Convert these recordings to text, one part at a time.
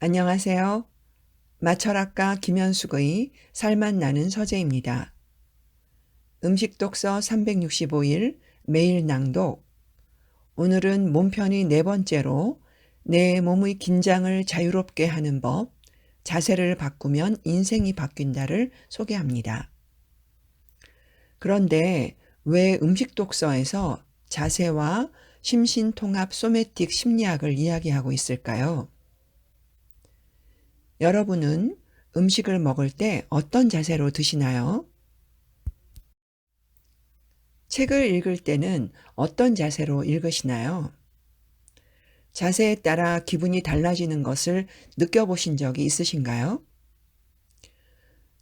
안녕하세요. 마철학가 김현숙의 살맛 나는 서재입니다. 음식 독서 365일 매일 낭독. 오늘은 몸편의 네 번째로 내 몸의 긴장을 자유롭게 하는 법, 자세를 바꾸면 인생이 바뀐다를 소개합니다. 그런데 왜 음식 독서에서 자세와 심신통합 소매틱 심리학을 이야기하고 있을까요? 여러분은 음식을 먹을 때 어떤 자세로 드시나요? 책을 읽을 때는 어떤 자세로 읽으시나요? 자세에 따라 기분이 달라지는 것을 느껴보신 적이 있으신가요?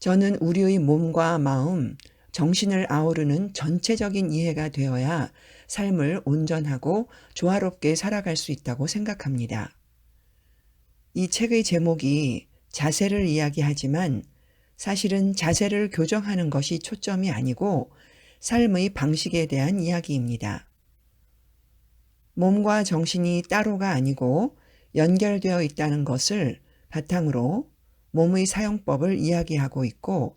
저는 우리의 몸과 마음, 정신을 아우르는 전체적인 이해가 되어야 삶을 온전하고 조화롭게 살아갈 수 있다고 생각합니다. 이 책의 제목이 자세를 이야기하지만 사실은 자세를 교정하는 것이 초점이 아니고 삶의 방식에 대한 이야기입니다. 몸과 정신이 따로가 아니고 연결되어 있다는 것을 바탕으로 몸의 사용법을 이야기하고 있고,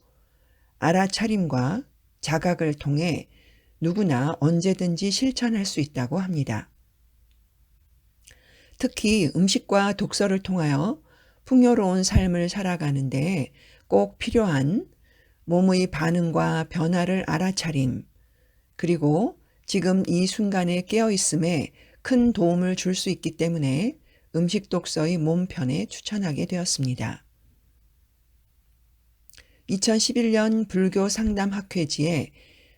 알아차림과 자각을 통해 누구나 언제든지 실천할 수 있다고 합니다. 특히 음식과 독서를 통하여 풍요로운 삶을 살아가는데 꼭 필요한 몸의 반응과 변화를 알아차림, 그리고 지금 이 순간에 깨어있음에 큰 도움을 줄 수 있기 때문에 음식 독서의 몸편에 추천하게 되었습니다. 2011년 불교 상담학회지에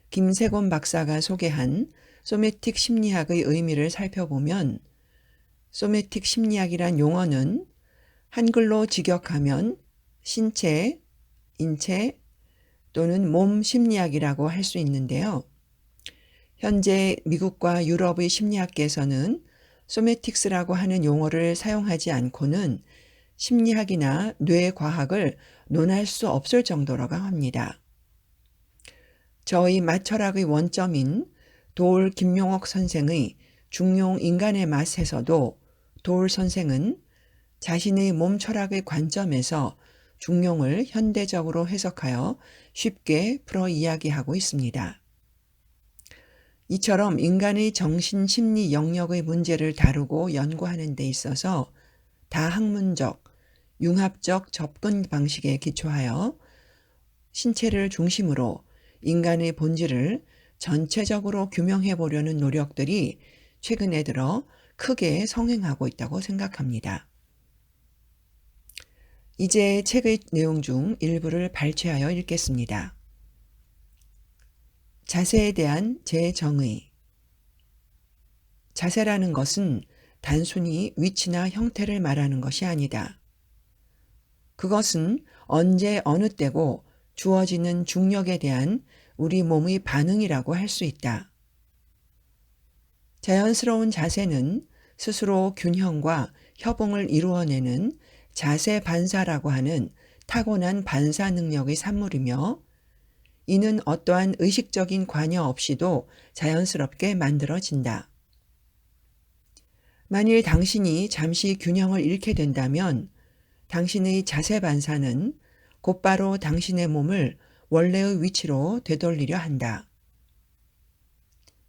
김세곤 박사가 소개한 소매틱 심리학의 의미를 살펴보면, 소매틱 심리학이란 용어는 한글로 직역하면 신체, 인체 또는 몸 심리학이라고 할 수 있는데요. 현재 미국과 유럽의 심리학계에서는 소매틱스라고 하는 용어를 사용하지 않고는 심리학이나 뇌과학을 논할 수 없을 정도라고 합니다. 저희 마철학의 원점인 도올 김용옥 선생의 중용 인간의 맛에서도 도올 선생은 자신의 몸 철학의 관점에서 중용을 현대적으로 해석하여 쉽게 풀어 이야기하고 있습니다. 이처럼 인간의 정신 심리 영역의 문제를 다루고 연구하는 데 있어서 다학문적, 융합적 접근 방식에 기초하여 신체를 중심으로 인간의 본질을 전체적으로 규명해 보려는 노력들이 최근에 들어 크게 성행하고 있다고 생각합니다. 이제 책의 내용 중 일부를 발췌하여 읽겠습니다. 자세에 대한 제 정의. 자세라는 것은 단순히 위치나 형태를 말하는 것이 아니다. 그것은 언제 어느 때고 주어지는 중력에 대한 우리 몸의 반응이라고 할 수 있다. 자연스러운 자세는 스스로 균형과 협응을 이루어내는 자세 반사라고 하는 타고난 반사 능력의 산물이며, 이는 어떠한 의식적인 관여 없이도 자연스럽게 만들어진다. 만일 당신이 잠시 균형을 잃게 된다면 당신의 자세 반사는 곧바로 당신의 몸을 원래의 위치로 되돌리려 한다.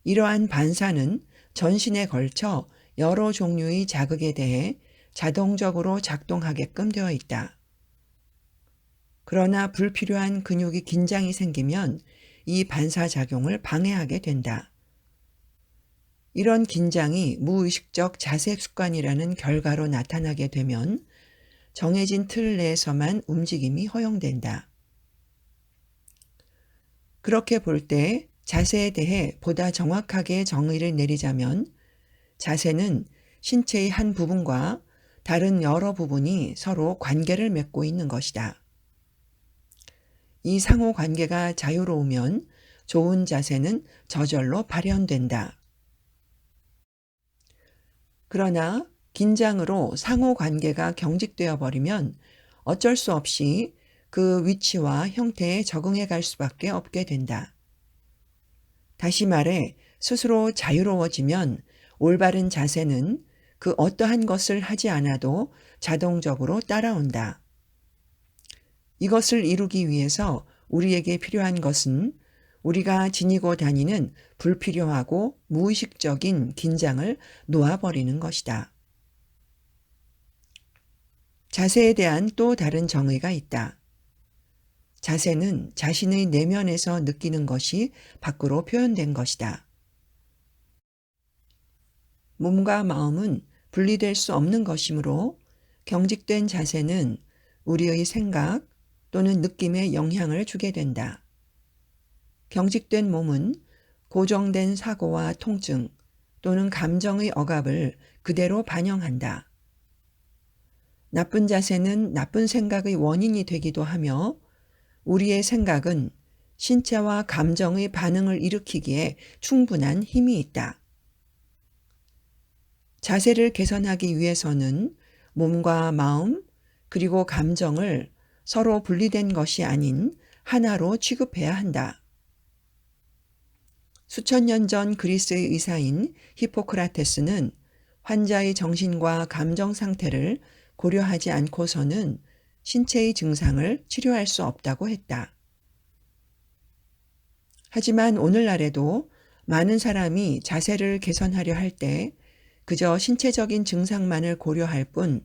이러한 반사는 전신에 걸쳐 여러 종류의 자극에 대해 자동적으로 작동하게끔 되어 있다. 그러나 불필요한 근육이 긴장이 생기면 이 반사작용을 방해하게 된다. 이런 긴장이 무의식적 자세 습관이라는 결과로 나타나게 되면 정해진 틀 내에서만 움직임이 허용된다. 그렇게 볼 때 자세에 대해 보다 정확하게 정의를 내리자면, 자세는 신체의 한 부분과 다른 여러 부분이 서로 관계를 맺고 있는 것이다. 이 상호 관계가 자유로우면 좋은 자세는 저절로 발현된다. 그러나 긴장으로 상호 관계가 경직되어 버리면 어쩔 수 없이 그 위치와 형태에 적응해 갈 수밖에 없게 된다. 다시 말해, 스스로 자유로워지면 올바른 자세는 그 어떠한 것을 하지 않아도 자동적으로 따라온다. 이것을 이루기 위해서 우리에게 필요한 것은 우리가 지니고 다니는 불필요하고 무의식적인 긴장을 놓아버리는 것이다. 자세에 대한 또 다른 정의가 있다. 자세는 자신의 내면에서 느끼는 것이 밖으로 표현된 것이다. 몸과 마음은 분리될 수 없는 것이므로 경직된 자세는 우리의 생각 또는 느낌에 영향을 주게 된다. 경직된 몸은 고정된 사고와 통증 또는 감정의 억압을 그대로 반영한다. 나쁜 자세는 나쁜 생각의 원인이 되기도 하며 우리의 생각은 신체와 감정의 반응을 일으키기에 충분한 힘이 있다. 자세를 개선하기 위해서는 몸과 마음 그리고 감정을 서로 분리된 것이 아닌 하나로 취급해야 한다. 수천 년 전 그리스의 의사인 히포크라테스는 환자의 정신과 감정 상태를 고려하지 않고서는 신체의 증상을 치료할 수 없다고 했다. 하지만 오늘날에도 많은 사람이 자세를 개선하려 할 때 그저 신체적인 증상만을 고려할 뿐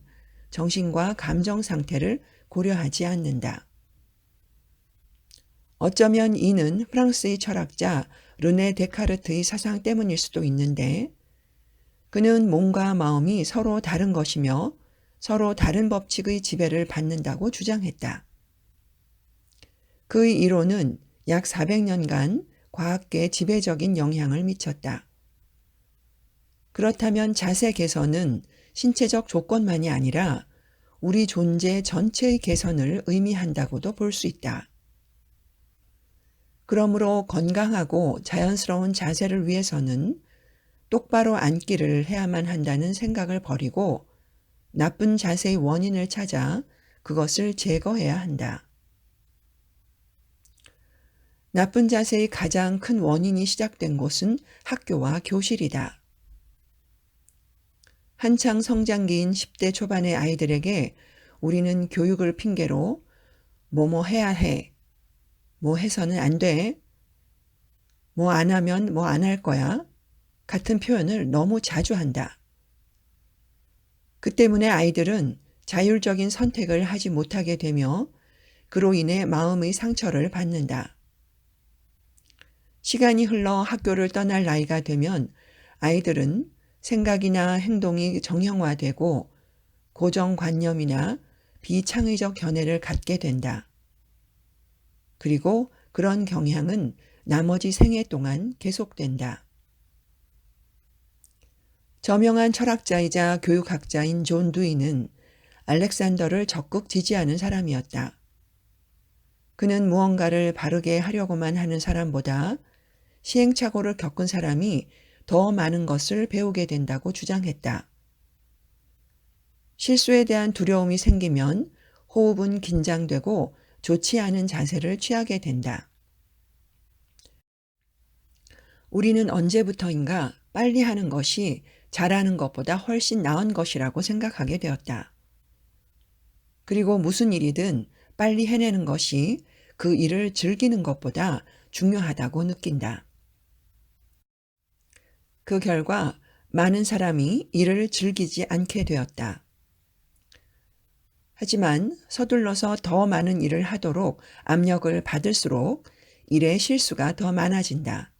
정신과 감정 상태를 고려하지 않는다. 어쩌면 이는 프랑스의 철학자 르네 데카르트의 사상 때문일 수도 있는데 그는 몸과 마음이 서로 다른 것이며 서로 다른 법칙의 지배를 받는다고 주장했다. 그의 이론은 약 400년간 과학계에 지배적인 영향을 미쳤다. 그렇다면 자세 개선은 신체적 조건만이 아니라 우리 존재 전체의 개선을 의미한다고도 볼 수 있다. 그러므로 건강하고 자연스러운 자세를 위해서는 똑바로 앉기를 해야만 한다는 생각을 버리고 나쁜 자세의 원인을 찾아 그것을 제거해야 한다. 나쁜 자세의 가장 큰 원인이 시작된 곳은 학교와 교실이다. 한창 성장기인 10대 초반의 아이들에게 우리는 교육을 핑계로 뭐뭐 해야 해, 뭐 해서는 안 돼, 뭐 안 하면 뭐 안 할 거야 같은 표현을 너무 자주 한다. 그 때문에 아이들은 자율적인 선택을 하지 못하게 되며 그로 인해 마음의 상처를 받는다. 시간이 흘러 학교를 떠날 나이가 되면 아이들은 생각이나 행동이 정형화되고 고정관념이나 비창의적 견해를 갖게 된다. 그리고 그런 경향은 나머지 생애 동안 계속된다. 저명한 철학자이자 교육학자인 존 두이는 알렉산더를 적극 지지하는 사람이었다. 그는 무언가를 바르게 하려고만 하는 사람보다 시행착오를 겪은 사람이 더 많은 것을 배우게 된다고 주장했다. 실수에 대한 두려움이 생기면 호흡은 긴장되고 좋지 않은 자세를 취하게 된다. 우리는 언제부터인가 빨리 하는 것이 잘하는 것보다 훨씬 나은 것이라고 생각하게 되었다. 그리고 무슨 일이든 빨리 해내는 것이 그 일을 즐기는 것보다 중요하다고 느낀다. 그 결과 많은 사람이 일을 즐기지 않게 되었다. 하지만 서둘러서 더 많은 일을 하도록 압력을 받을수록 일의 실수가 더 많아진다.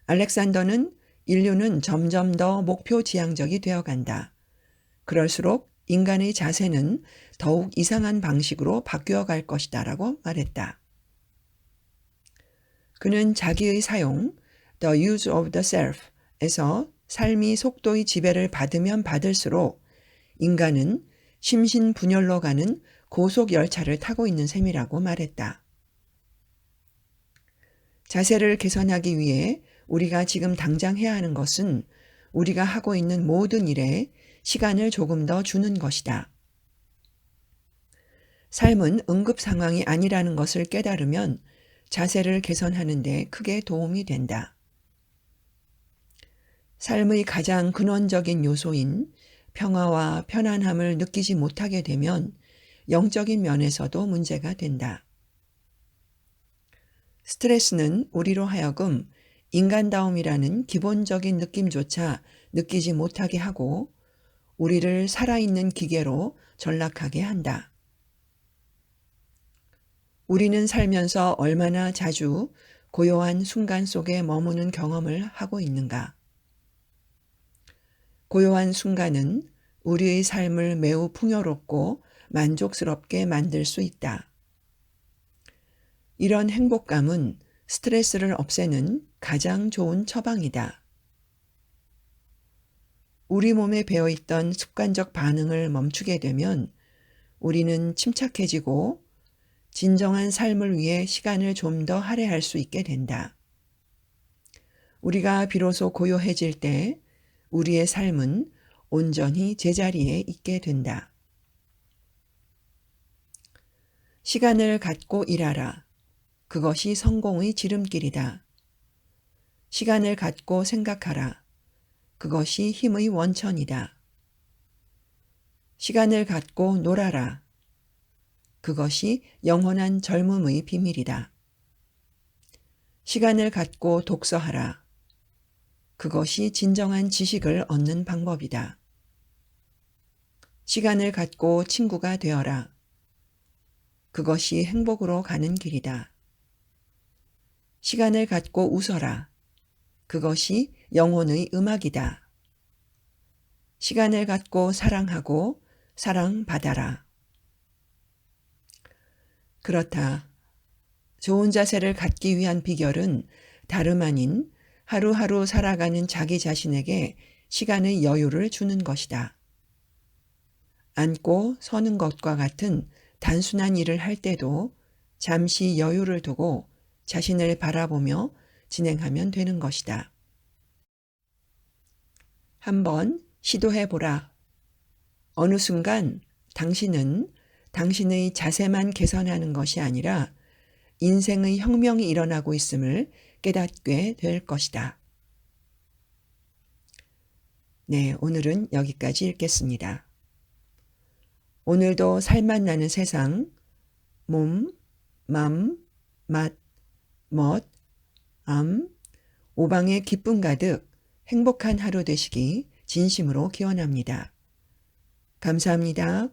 알렉산더는 인류는 점점 더 목표 지향적이 되어간다. 그럴수록 인간의 자세는 더욱 이상한 방식으로 바뀌어갈 것이다 라고 말했다. 그는 자기의 사용, The Use of the Self에서 삶이 속도의 지배를 받으면 받을수록 인간은 심신분열로 가는 고속열차를 타고 있는 셈이라고 말했다. 자세를 개선하기 위해 우리가 지금 당장 해야 하는 것은 우리가 하고 있는 모든 일에 시간을 조금 더 주는 것이다. 삶은 응급 상황이 아니라는 것을 깨달으면 자세를 개선하는 데 크게 도움이 된다. 삶의 가장 근원적인 요소인 평화와 편안함을 느끼지 못하게 되면 영적인 면에서도 문제가 된다. 스트레스는 우리로 하여금 인간다움이라는 기본적인 느낌조차 느끼지 못하게 하고 우리를 살아있는 기계로 전락하게 한다. 우리는 살면서 얼마나 자주 고요한 순간 속에 머무는 경험을 하고 있는가? 고요한 순간은 우리의 삶을 매우 풍요롭고 만족스럽게 만들 수 있다. 이런 행복감은 스트레스를 없애는 가장 좋은 처방이다. 우리 몸에 배어있던 습관적 반응을 멈추게 되면 우리는 침착해지고 진정한 삶을 위해 시간을 좀 더 할애할 수 있게 된다. 우리가 비로소 고요해질 때 우리의 삶은 온전히 제자리에 있게 된다. 시간을 갖고 일하라. 그것이 성공의 지름길이다. 시간을 갖고 생각하라. 그것이 힘의 원천이다. 시간을 갖고 놀아라. 그것이 영원한 젊음의 비밀이다. 시간을 갖고 독서하라. 그것이 진정한 지식을 얻는 방법이다. 시간을 갖고 친구가 되어라. 그것이 행복으로 가는 길이다. 시간을 갖고 웃어라. 그것이 영혼의 음악이다. 시간을 갖고 사랑하고 사랑받아라. 그렇다. 좋은 자세를 갖기 위한 비결은 다름 아닌 하루하루 살아가는 자기 자신에게 시간의 여유를 주는 것이다. 앉고 서는 것과 같은 단순한 일을 할 때도 잠시 여유를 두고 자신을 바라보며 진행하면 되는 것이다. 한번 시도해보라. 어느 순간 당신은 당신의 자세만 개선하는 것이 아니라 인생의 혁명이 일어나고 있음을 깨닫게 될 것이다. 네, 오늘은 여기까지 읽겠습니다. 오늘도 살맛 나는 세상, 몸, 맘, 맛, 멋, 암, 오방의 기쁨 가득 행복한 하루 되시기 진심으로 기원합니다. 감사합니다.